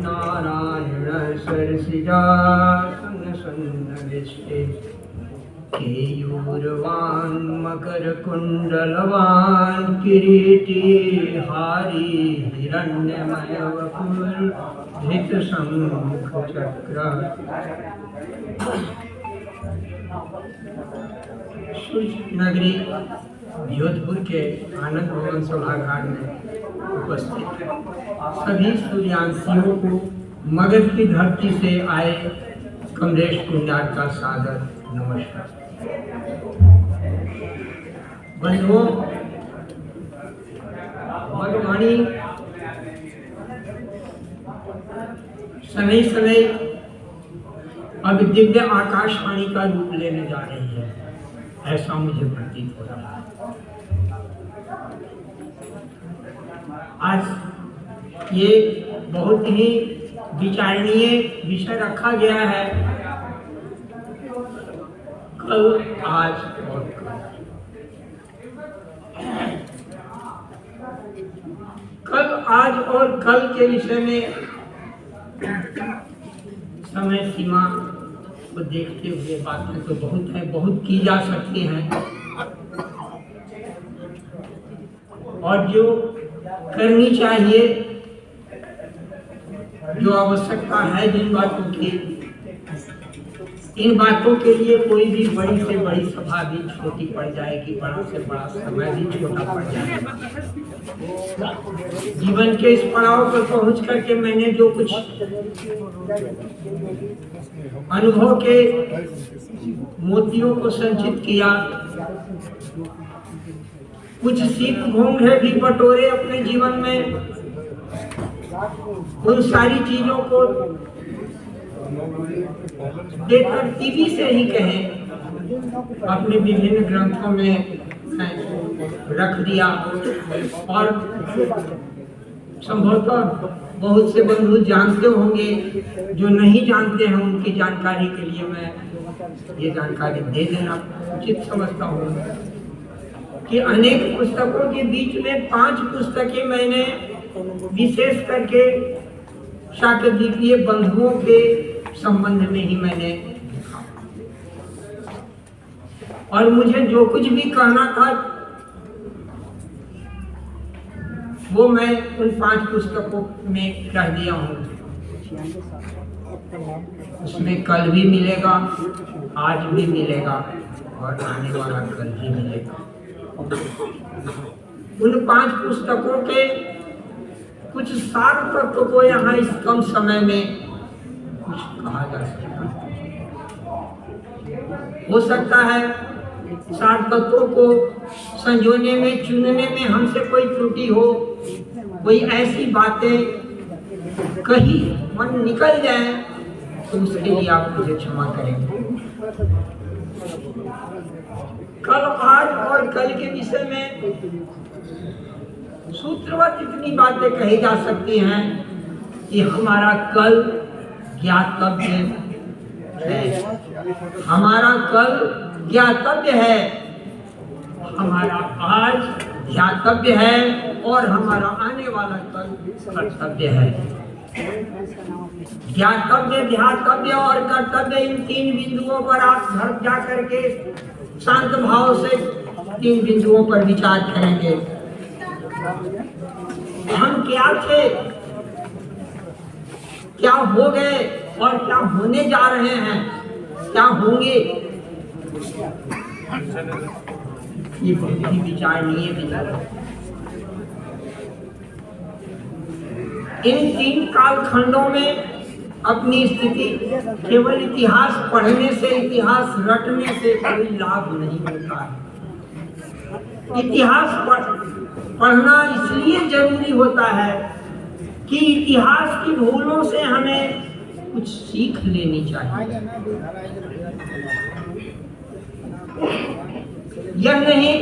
नारायण सरसिजा सन्नसन्नविष्टे केयूरवान मकर कुंडलवान किरीटी हारी हिरण्यमय वपुर धृत शंख चक्र। सूर्य नगरी जोधपुर के आनंद भवन सभागार में उपस्थित सभी सूर्यांशियों को मगध की धरती से आए कमलेश कुंडार का सादर नमस्कार। बंधुओं, भगवानी समय समय अब दिव्य आकाशवाणी का रूप लेने जा रही है, ऐसा मुझे प्रतीत हो रहा है। आज ये बहुत ही विचारणीय विषय रखा गया है, कल आज और कल आज और कल के विषय में समय सीमा को देखते हुए बातें तो बहुत है, बहुत की जा सकती हैं, और जो करनी चाहिए, जो आवश्यकता है जिन बातों की, इन बातों के लिए कोई भी बड़ी से बड़ी सभा भी छोटी पड़ जाएगी, बड़ा से बड़ा समय भी छोटा पड़ जाएगा। जीवन के इस पड़ाव पर पहुंच करके मैंने जो कुछ अनुभव के मोतियों को संचित किया, कुछ सीख घूंघे भी बटोरे अपने जीवन में, उन सारी चीजों को बेतरतीबी से ही कहें अपने विभिन्न ग्रंथों में रख दिया, और संभवतः बहुत से बंधु जानते होंगे, जो नहीं जानते हैं उनकी जानकारी के लिए मैं ये जानकारी दे देना उचित समझता हूँ कि अनेक पुस्तकों के बीच में 5 पुस्तकें मैंने विशेष करके शाकद्वीपीय बंधुओं के संबंध में ही मैंने लिखा, और मुझे जो कुछ भी कहना था वो मैं उन 5 पुस्तकों में कह दिया हूँ। उसमें कल भी मिलेगा, आज भी मिलेगा, और आने वाला कल भी मिलेगा। उन 5 पुस्तकों के कुछ सार तत्व को यहाँ इस कम समय में कुछ कहा जा सकता है। हो सकता है सार तत्वों को संजोने में, चुनने में हमसे कोई त्रुटि हो, कोई ऐसी बातें कहीं मन निकल जाए, तो उसके लिए आप मुझे क्षमा करेंगे। कल, आज और कल के विषय में सूत्रवत इतनी बातें कही जा सकती हैं कि हमारा कल ज्ञातव्य है, हमारा कल ज्ञातव्य है, हमारा आज ध्यातव्य है, और हमारा आने वाला कल कर्तव्य है। ज्ञातव्य, ध्यातव्य और कर्तव्य, इन 3 बिंदुओं पर आप घर जा करके शांत भाव से 3 बिंदुओं पर विचार करेंगे। हम क्या थे, क्या हो गए, और क्या होने जा रहे हैं, क्या होंगे, ये बहुत ही विचारणीय विचार है। इन 3 कालखंडों में अपनी स्थिति केवल इतिहास पढ़ने से, इतिहास रटने से कोई लाभ नहीं होता है। इतिहास पढ़ना इसलिए जरूरी होता है कि इतिहास की भूलों से हमें कुछ सीख लेनी चाहिए। यह नहीं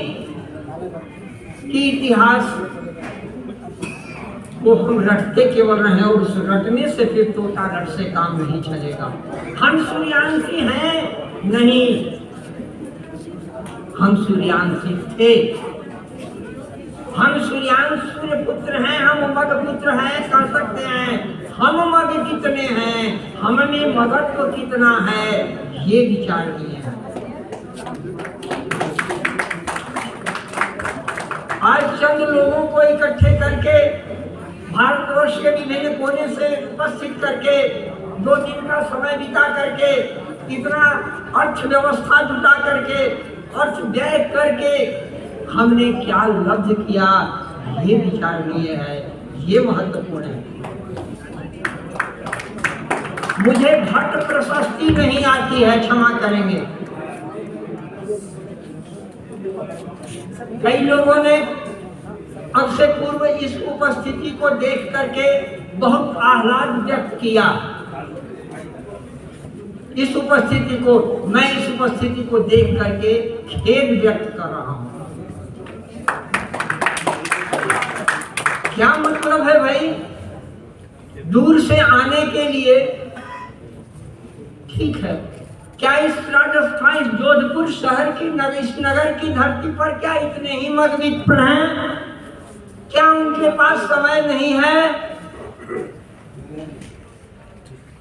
कि इतिहास को हम रटते केवल रहे, और उस रटने से फिर तोता रट से काम नहीं चलेगा। हम सूर्यांशी हैं? नहीं, हम सूर्यांशी थे, हम सूर्यांश सूर्य पुत्र हैं, हम मग पुत्र हैं कर सकते हैं, हम मग कितने हैं, हमने मगत्व कितना है, ये विचार किए हैं। आज चंद लोगों को इकट्ठे करके भारतवर्ष के विभिन्न कोने से उपस्थित करके 2 दिन का समय बिता करके इतना अर्थव्यवस्था जुटा करके अर्थ व्यय करके हमने क्या लब्ध किया, ये विचारणीय है, ये महत्वपूर्ण है। मुझे भट्ट प्रशस्ति नहीं आती है, क्षमा करेंगे। कई लोगों ने अब से पूर्व इस उपस्थिति को देख करके बहुत आह्लाद व्यक्त किया। इस उपस्थिति को, मैं इस उपस्थिति को देख करके खेद व्यक्त कर रहा हूं। क्या मतलब है भाई, दूर से आने के लिए ठीक है, क्या इस राजस्थान जोधपुर शहर की इस नगर की धरती पर क्या इतने ही मगविप्र हैं? क्या उनके पास समय नहीं है?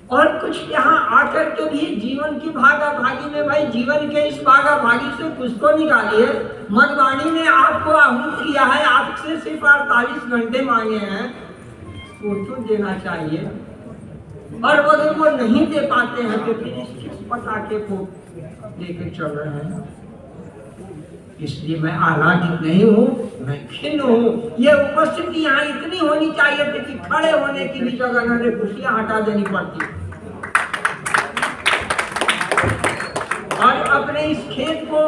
और कुछ यहाँ आकर के भी जीवन की भागा भागी में, भाई जीवन के इस भागा भागी से कुछ तो निकालिए। मधुवाणी ने आपको आहूत किया है, आपसे सिर्फ 48 घंटे मांगे हैं, वो तो देना चाहिए। और अगर वो नहीं दे पाते हैं तो फिर इस पटाखे को लेकर चल रहे हैं। इसलिए मैं आह्लादित नहीं हूँ, मैं खिन्न हूँ। ये उपस्थिति यहाँ इतनी होनी चाहिए थी कि खड़े होने की भी जगह न कुर्सियां हटा देनी पड़ती। और अपने इस खेत को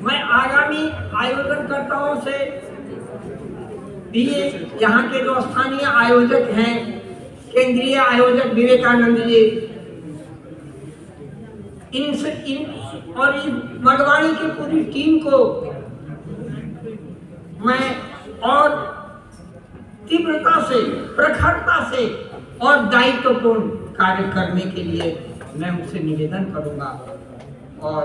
मैं आगामी आयोजनकर्ताओं से भी, यहाँ के जो स्थानीय आयोजक हैं, केंद्रीय आयोजक विवेकानंद जी, इनसे और इस मधुवाणी की पूरी टीम को मैं और तीव्रता से, प्रखरता से और दायित्वपूर्ण कार्य करने के लिए मैं उनसे निवेदन करूंगा। और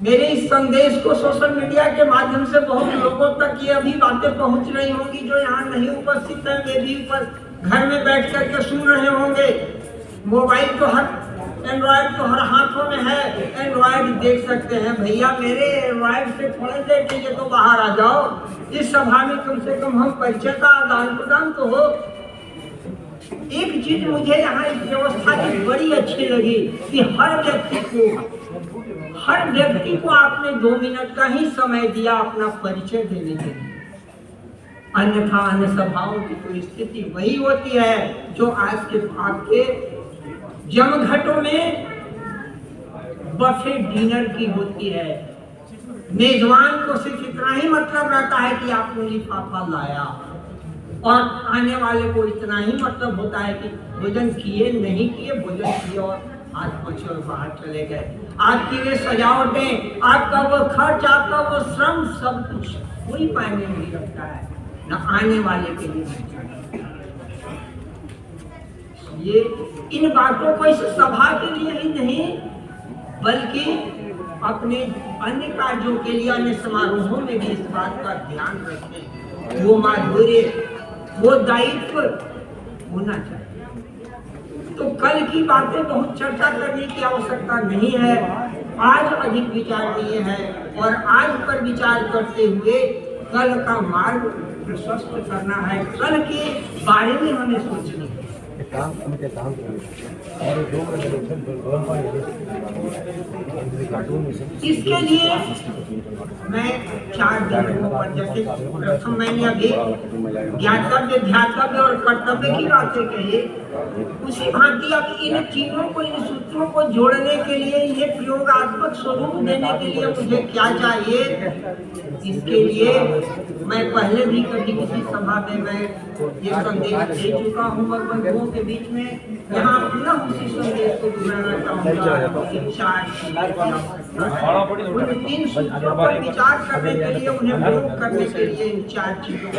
मेरे इस संदेश को सोशल मीडिया के माध्यम से बहुत लोगों तक ये अभी बातें पहुंच रही होंगी जो यहाँ नहीं उपस्थित हैं। वे भी ऊपर घर में बैठ करके सुन रहे होंगे। मोबाइल तो हर एंड्रॉयड तो हर हाथों में है, एंड्रॉयड देख सकते हैं। भैया मेरे एंड्रॉयड से थोड़े देर के लिए तो बाहर आ जाओ। इस सभा में कम से कम हम परिचय का आदान प्रदान तो हो। एक चीज मुझे यहाँ इस व्यवस्था की बड़ी अच्छी लगी कि हर व्यक्ति को आपने 2 मिनट का ही समय दिया अपना परिचय देने के लिए। अन्यथा अन्य सभाओं की तो स्थिति वही होती है जो आज के आपके जमघटों में बफे डिनर की होती है। मेजबान को सिर्फ इतना ही मतलब रहता है कि आपने लिफाफा लाया, और आने वाले को इतना ही मतलब होता है कि भोजन किए नहीं किए, भोजन किए और हाथ पोछे और बाहर चले गए। आपकी वे सजावटें, आपका वो खर्च, आपका वो श्रम, सब कुछ कोई मायने नहीं रखता है, न आने वाले के लिए। ये इन बातों को इस सभा के लिए ही नहीं बल्कि अपने अन्य कार्यों के लिए, अन्य समारोहों में भी इस बात का ध्यान रखें। वो माधुर्य, वो दायित्व होना चाहिए। तो कल की बातें बहुत चर्चा करने की आवश्यकता नहीं है, आज अधिक विचारणीय है। और आज पर विचार करते हुए कल का मार्ग प्रशस्त करना है, कल के बारे में हमें सोचना है। इसके लिए मैं 4 दिनों पर, जैसे प्रथम मैंने अभी ज्ञातव्य, ध्यातव्य और कर्तव्य की बातें कही, उसी भांति अब इन चीजों को, इन सूत्रों को जोड़ने के लिए, ये प्रयोगात्मक स्वरूप देने के लिए मुझे क्या चाहिए, इसके लिए मैं पहले भी कभी किसी सभा में मैं ये संदेश दे चुका हूँ और बंधुओं के बीच में यहाँ पुनः उसी संदेश को दोहराना चाहूँगा। 3 सूत्रों पर विचार करने के लिए, उन्हें प्रयोग करने के लिए इन 4 चीजों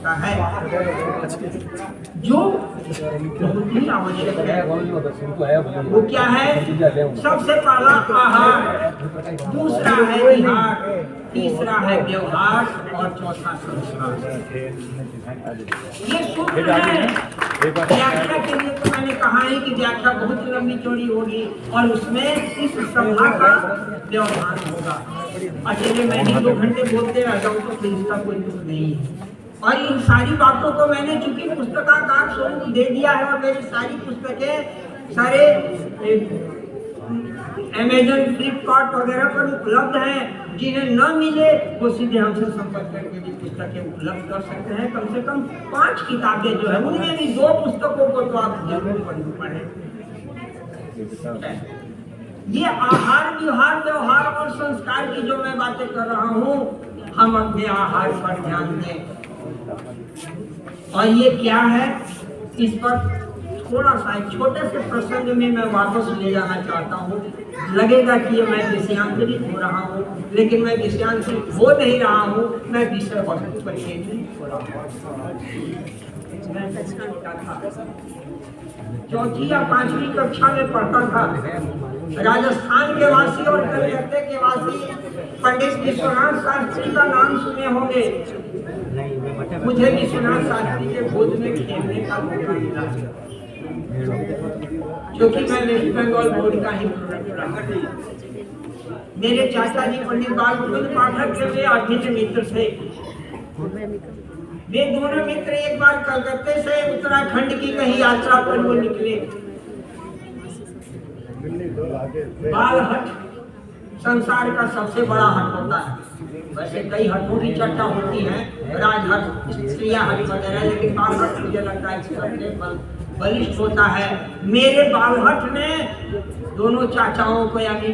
का है जो बहुत ही आवश्यक है। वो क्या है? सबसे पहला आहार, दूसरा है विहार, तीसरा है व्यवहार और चौथा संस्कार। ये सूत्र है। व्याख्या के लिए तो मैंने कहा है कि व्याख्या बहुत लंबी चौड़ी होगी और उसमें इस सभा का व्यवहार होगा। अकेले मैं ही 2 घंटे बोलते रह जाऊँ तो फिर इसका कोई दुख नहीं है। और इन सारी बातों को मैंने चूंकि पुस्तकाकार स्वरूप दे दिया है और मेरी सारी पुस्तकें सारे अमेजन, फ्लिपकार्ट वगैरह पर उपलब्ध हैं। जिन्हें न मिले वो सीधे हमसे संपर्क करके भी पुस्तकें उपलब्ध कर सकते हैं। कम से कम 5 किताबें जो है उनमें भी 2 पुस्तकों को तो आप जरूर पढ़ें। ये आहार, विहार, व्यवहार और संस्कार की जो मैं बातें कर रहा हूँ, हम अपने आहार पर ध्यान दें। और ये क्या है, इस पर थोड़ा सा एक छोटे से प्रसंग में मैं वापस ले जाना चाहता हूँ। लगेगा कि ये मैं विषयांतरित हो रहा हूँ, लेकिन मैं विषयांतरित हो नहीं रहा हूँ, मैं विषय वस्तु पर केंद्रित हो रहा हूँ। मैं छोटा था, 4वीं या 5वीं कक्षा में पढ़ता था। राजस्थान के वासी और कलकत्ते के वासी पंडित विश्वनाथ शास्त्री का नाम सुने होंगे। मुझे विश्वनाथ शास्त्री के गोद में खेलने का मौका मिला, क्योंकि मैं वेस्ट बंगाल बोर्ड का ही प्रोडक्ट रहा। मेरे चाचा जी पंडित बालमुकुंद पाठक के वे आठवीं मित्र थे। वे दोनों मित्र एक बार कलकत्ते से उत्तराखंड की कहीं यात्रा पर वो निकले। बालहट संसार का सबसे बड़ा हट होता है। वैसे कई हटों की चर्चा होती है, राजहट, स्त्रिया हट वगैरह, लेकिन बालहट मुझे लगता है सबसे बलिष्ठ होता है। मेरे बालहट ने दोनों चाचाओं को, यानी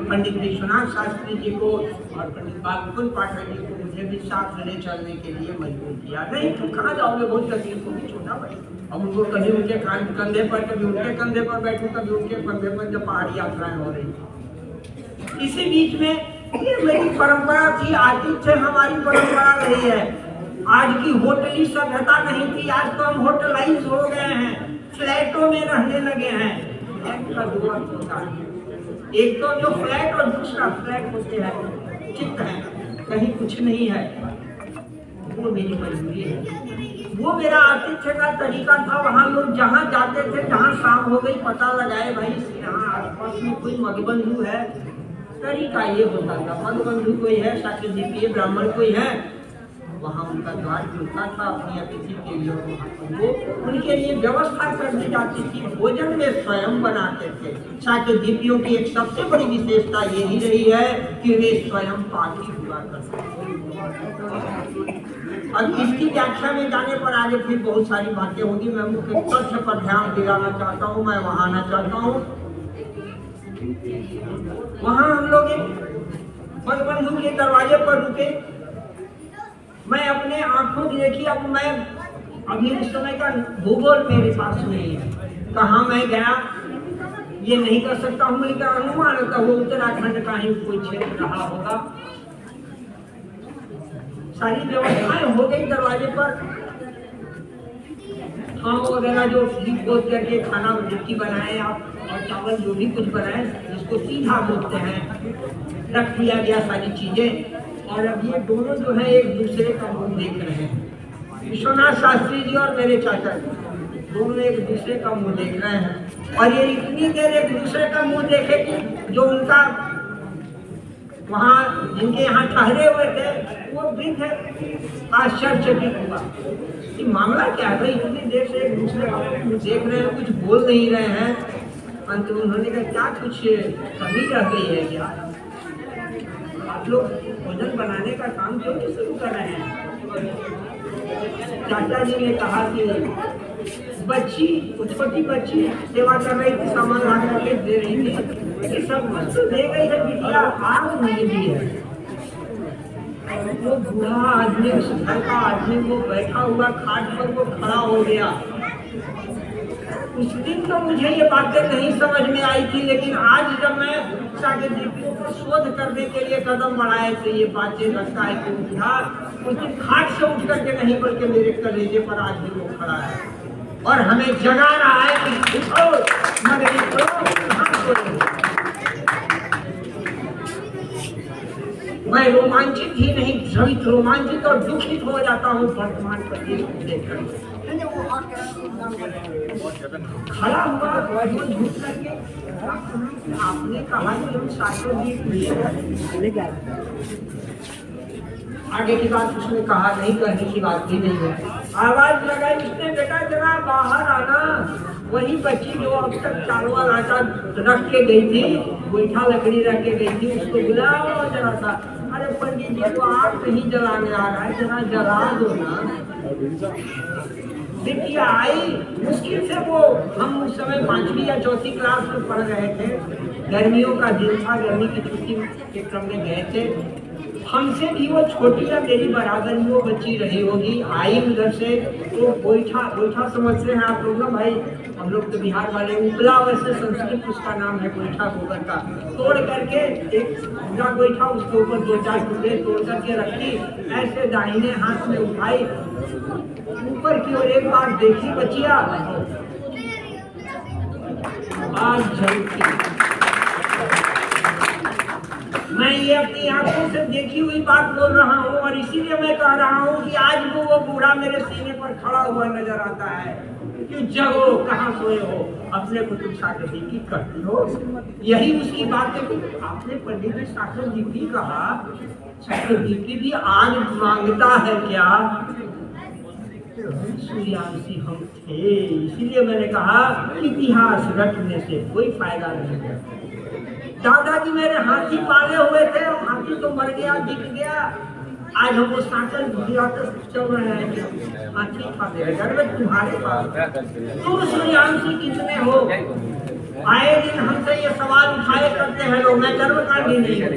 पंडित विश्वनाथ शास्त्री जी को और पंडित बालमुकुंद पाठक जी को मुझे भी साथ ले चलने के लिए मजबूर किया। नहीं तो कहाँ जाओगे, बहुत तकलीफ होगी, छोटा भाई। अब उनको कभी उनके कंधे पर, कभी उनके कंधे पर बैठूं, कभी उनके कंधे पर, जब पहाड़ी यात्राएं हो रही। इसी बीच में ये मेरी परंपरा थी, आतिथ्य हमारी परंपरा रही है। आज की होटली सभ्यता नहीं थी, आज तो हम होटलाइज हो गए हैं, फ्लैटों में रहने लगे हैं। का दुआ होता है, एक तो जो फ्लैट और दूसरा फ्लैट होते हैं, चित्त है, कहीं कुछ नहीं है, वो मेरी मजबूरी है। वो मेरा आतिथ्य का तरीका था। वहाँ लोग जहाँ जाते थे, जहाँ शाम हो गई पता लगाए भाई यहाँ आसपास में कोई मधुबंधु है, तरीका ये होता था। मधुबंधु कोई है, शाक्यदीपीय ब्राह्मण कोई है, वहाँ उनका द्वार खुलता था अपनी अतिथि के लिए, वो उनके लिए व्यवस्था कर दी जाती थी। भोजन वे स्वयं बनाते थे। शाक्यदीपियों की एक सबसे बड़ी विशेषता यही रही है कि वे स्वयं पाठी हुआ करते थे। अब इसकी व्याख्या में जाने पर आगे फिर बहुत सारी बातें होगी। मैं मुख्य तथ्य पर ध्यान दिलाना चाहता हूँ, मैं वहाँ आना चाहता हूँ। वहाँ हम लोग एक मधुबंधु के दरवाजे पर रुके। मैं अपने आंखों की देखी। अब मैं अभी उस समय का भूगोल मेरे पास नहीं है, कहाँ मैं गया ये नहीं कर सकता हूँ। मेरा अनुमान है वो उत्तराखंड का ही कोई क्षेत्र रहा होगा। सारी व्यवस्थाएं हो गई दरवाजे पर, हाँ वगैरह जो बोल करके खाना रोटी बनाए आप और चावल जो भी कुछ बनाए, जिसको सीधा बोलते हैं, रख दिया गया सारी चीजें। और अब ये दोनों जो है एक दूसरे का मुंह देख रहे हैं। विश्वनाथ शास्त्री जी और मेरे चाचा जी दोनों एक दूसरे का मुंह देख रहे हैं। और ये इतनी देर एक दूसरे का मुंह देखे कि जो उनका वहाँ जिनके यहाँ ठहरे हुए थे वो वृद्ध आश्चर्यचकित हुआ कि मामला क्या है भाई, इतनी देर से एक दूसरे का मुंह देख रहे हैं, कुछ बोल नहीं रहे हैं। अंत में उन्होंने कहा क्या कुछ कमी रह गई है क्या, आप लोग भोजन बनाने का काम क्यों नहीं शुरू कर रहे हैं। चाचा जी ने कहा कि बच्ची, छोटी बच्ची सेवा कर रही थी, सामान ला करके दे रही थी, ये सब वस्तु दे गई है बिटिया, आग नहीं दी है। वो बूढ़ा आदमी, उस घर का आदमी वो बैठा हुआ खाट पर वो खड़ा हो गया। उस दिन तो मुझे ये बातें नहीं समझ में आई थी, लेकिन आज जब मैं शाक्यदीपियों को शोध करने के लिए कदम बढ़ाए तो ये बातें लगता है कि उठा उस दिन खाट से उठ करके नहीं, बल्कि मेरे कलेजे पर आज भी वो खड़ा है और हमें जगा रहा है कि उठो मगरी करो। मैं रोमांचित ही नहीं, भ्रमित, रोमांचित और दुखित हो जाता हूँ वर्तमान परिवेश को देखकर। खड़ा हुआ झूठ करके आपने कहा कि हम शास्त्रों की आगे की बात उसने कहा नहीं, कहने की बात भी नहीं है। आवाज लगाई उसने, बेटा जरा बाहर आना। वही बच्ची जो अब तक चावल आटा रख के गई थी, गोईठा लकड़ी रख के गई थी, उसको बुलाओ जरा सा। अरे पंडित जी को आग नहीं जलाने आ रहा है, जरा जला दो ना। बिटिया आई, मुश्किल से वो, हम उस समय 5वीं या 4वीं क्लास में पढ़ रहे थे, गर्मियों का दिन था, गर्मी की छुट्टी के क्रम में गए थे। हमसे भी वो छोटी या मेरी बराबर ही वो बच्ची रही होगी। आई उधर से तो गोईठा समझते हैं आप लोग ना भाई, हम लोग तो बिहार वाले, उपला वैसे संस्कृत उसका नाम है, गोईठा गोबर का। तोड़ करके एक पूरा गोईठा, उसके ऊपर 2-4 टुकड़े तोड़ करके रखी, ऐसे दाहिने हाथ में उठाई, ऊपर की ओर एक बार देखी बचिया, आज झलकी। मैं ये अपनी आंखों से देखी हुई बात बोल रहा हूँ, और इसीलिए मैं कह रहा हूँ कि आज वो बूढ़ा मेरे सीने पर खड़ा हुआ नजर आता है कि जगो, कहाँ सोए हो, अपने को तुम साकर दीपी करती हो। यही उसकी बात है कि आपने पंडित ने साकर दीपी कहा, साकर दीपी भी आग मांगता है क्या? सूर्यांशी हम थे, इसीलिए मैंने कहा इतिहास रटने से कोई फायदा नहीं है। दादाजी मेरे हाथी पाले हुए थे, और हाथी तो मर गया, दिख गया। आज हमको साकर चल रहे हैं, हाथी था मेरे घर में, तुम्हारे पास। तुम सूर्यांशी कितने हो? आए दिन हमसे ये सवाल उठाए करते हैं लोग। मैं कर्मकांड ही नहीं हूँ,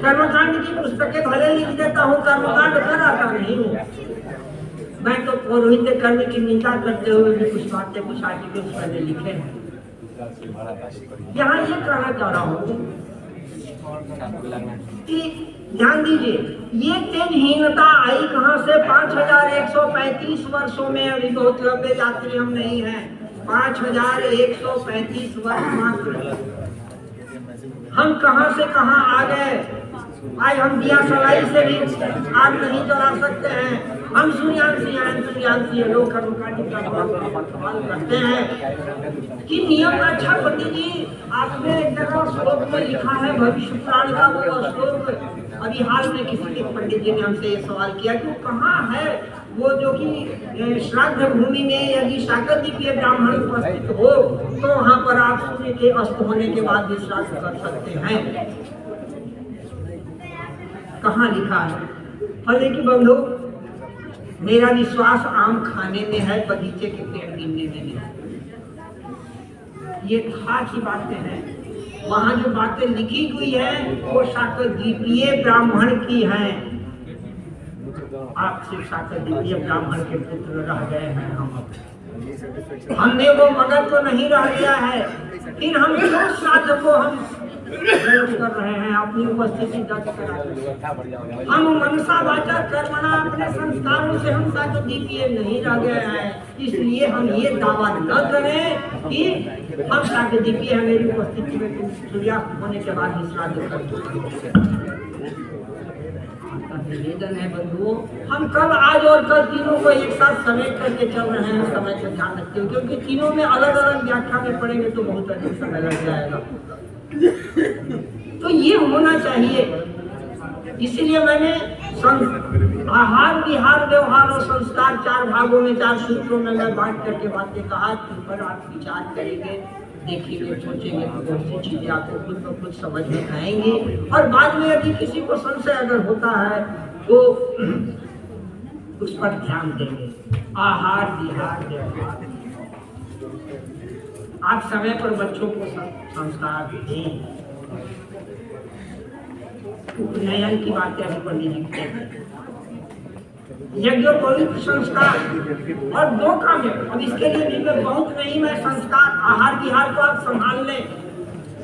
कर्मकांड की पुस्तकें भले लिख देता हूँ, कर्मकांड कराता नहीं हूँ। मैं तो पुरोहित कर्म की निंदा करते हुए भी कुछ बातें, कुछ आर्टिकल्स मैंने लिखे हैं। यहाँ ये कहना चाह रहा हूँ कि ध्यान दीजिए, ये तेजहीनता आई कहाँ से? 5135 वर्षों में, अभी बहुत लंबे यात्री हम नहीं हैं, 5135 वर्ष मात्र, हम कहाँ से कहाँ आ गए। आज हम दिया सलाई से भी आग नहीं जला सकते हैं। हम सूर्यांशी लोग कर्मकांड का सवाल करते हैं कि नियम अच्छा। पंडित जी आपने एक जगह श्लोक में लिखा है, भविष्य पुराण का वो श्लोक, अभी हाल में किसी के पंडित जी ने हमसे ये सवाल किया कि वो कहाँ है, वो जो कि श्राद्ध भूमि में यदि साकर दीपीय ब्राह्मण उपस्थित हो तो वहाँ पर आप सूर्य के अस्त होने के बाद भी श्राद्ध कर सकते हैं। कहाँ लिखा है? फले की बंधु, मेरा विश्वास आम खाने में है, बगीचे के पेड़ गिनने में नहीं। ये खास ही बातें हैं। वहाँ जो बातें लिखी हुई है वो साकर दीपीय ब्राह्मण की हैं। आप सिर्फ साकर दीपीय ब्राह्मण के पुत्र रह गए हैं। हमने वो मगध तो नहीं रह गया है, फिर हम क्यों श्राद्ध को हम कर रहे हैं अपनी उपस्थिति दर्ज करा? हम मनसा वाचा कर्मणा, अपने संस्कारों से हम साकर दीपीय नहीं रह गए हैं, इसलिए हम ये दावा न करें कि हम साकर दीपीय है। मेरी उपस्थिति में सूर्यास्त होने के बाद ही श्राद्ध कर। निवेदन है बंधुओं, हम कल, आज और कल तीनों को एक साथ समेट करके चल रहे हैं। समय का ध्यान रखते हुए, क्योंकि तीनों में अलग अलग व्याख्या में पढ़ेंगे तो बहुत अधिक समय लग जाएगा। तो ये होना चाहिए। इसीलिए मैंने आहार, विहार, व्यवहार और संस्कार 4 भागों में, 4 सूत्रों में मैं बांट करके बातें कहा, कि पर आप विचार करेंगे, देखेंगे, सोचेंगे तो बहुत सी चीजें आपको खुद ब खुद समझ में आएंगी। और बाद में यदि किसी को संशय अगर होता है तो उस पर ध्यान देंगे। आहार, विहार, व्यवहार, आप समय पर बच्चों को संस्कार दें। उपनयन की बातें अभी पंडित जी कहते हैं, यज्ञोपवीत संस्कार, और 2 काम है। अब इसके लिए भी मैं बहुत नहीं, मैं संस्कार, आहार विहार को आप संभाल लें।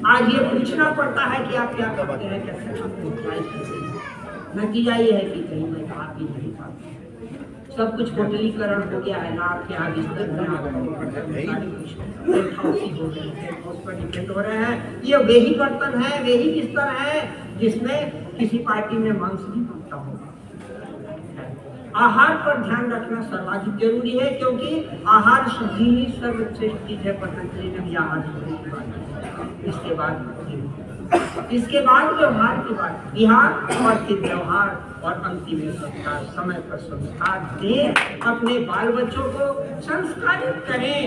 आज ये पूछना पड़ता है कि आप क्या करते हैं, कैसे करते हैं। नतीजा ये है कि कहीं मैं खा पी नहीं पाता, सब कुछ होटलीकरण हो गया है ना। आपके यहाँ बिस्तर हो रहे हैं, ये वे ही बर्तन है, वे ही बिस्तर है, जिसमें किसी पार्टी में मांस भी बनता हो। आहार पर ध्यान रखना सर्वाधिक जरूरी है, क्योंकि आहार शुद्धि ही सर्वश्रेष्ठ चीज है। पतंजलि ने भी आहार शुद्धि की बात की। इसके बाद व्यवहार की बात, विहार और फिर व्यवहार और अंतिम में संस्कार। समय पर संस्कार दें, अपने बाल बच्चों को संस्कारित करें,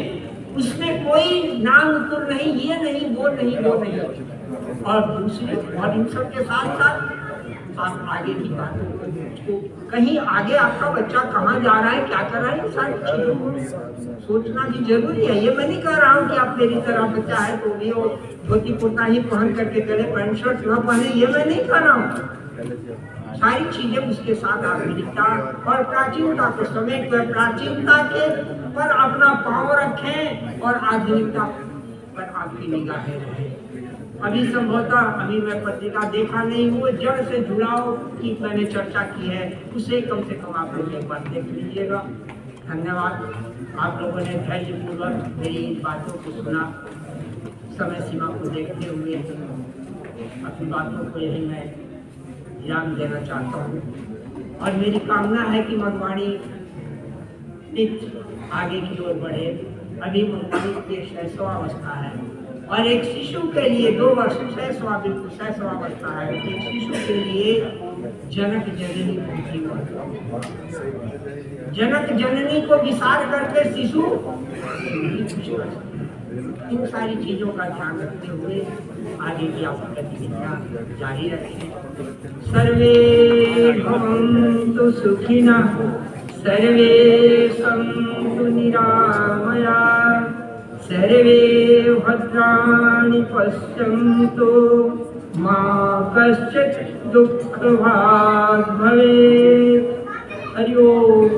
उसमें कोई नाम नुकुर नहीं, ये नहीं वो नहीं वो नहीं। और दूसरे और इन सब के साथ साथ आप आगे की बातों को, कहीं आगे आपका बच्चा कहाँ जा रहा है, क्या कर रहा है, सारी चीजों को सोचना भी जरूरी है। ये मैं नहीं कह रहा हूँ कि आप मेरी तरह बच्चा है तो भी वो धोती कुर्ता ही पहन करके चले, पैंट शर्ट न पहने, ये मैं नहीं कह रहा हूँ। सारी चीजें उसके साथ आधुनिकता और प्राचीनता को समेट कर प्राचीनता के पर अपना पांव रखें और आधुनिकता पर आपकी निगाहें रहें। अभी संभवतः अभी मैं पत्रिका देखा नहीं हूँ, जड़ से जुड़ाव की मैंने चर्चा की है, उसे कम से कम आप लोग एक बार देख लीजिएगा। धन्यवाद, आप लोगों ने धैर्यपूर्वक मेरी इन बातों को सुना। समय सीमा को देखते हुए अपनी बातों को यही मैं ध्यान देना चाहता हूँ और मेरी कामना है कि मधुवाणी आगे की ओर बढ़े। अभी मधुवाणी की शैशवावस्था है और एक शिशु के लिए 2 वर्ष बिल्कुल शैशवावस्था है। एक शिशु के लिए जनक जननी जनक जननी को विसार करके शिशु इन सारी चीजों का ध्यान रखते हुए आगे की आपकी गतिविधियां जारी रखें। सर्वे भवन्तु सुखिनः, सर्वे सन्तु निरामया, सर्वे भद्राणि पश्यन्तु, मा कश्चित् दुःखभाग् भवेत्। हरि ओम।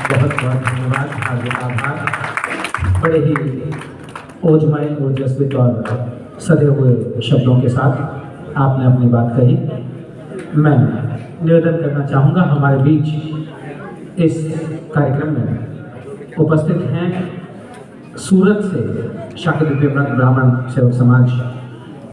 बहुत बहुत धन्यवाद, हार्दिक आभार। बड़े ही ओजमय, ओजस्वित और सधे हुए शब्दों के साथ आपने अपनी बात कही। मैं निवेदन करना चाहूँगा, हमारे बीच इस कार्यक्रम में उपस्थित हैं सूरत से शाक्य ब्राह्मण सेवक समाज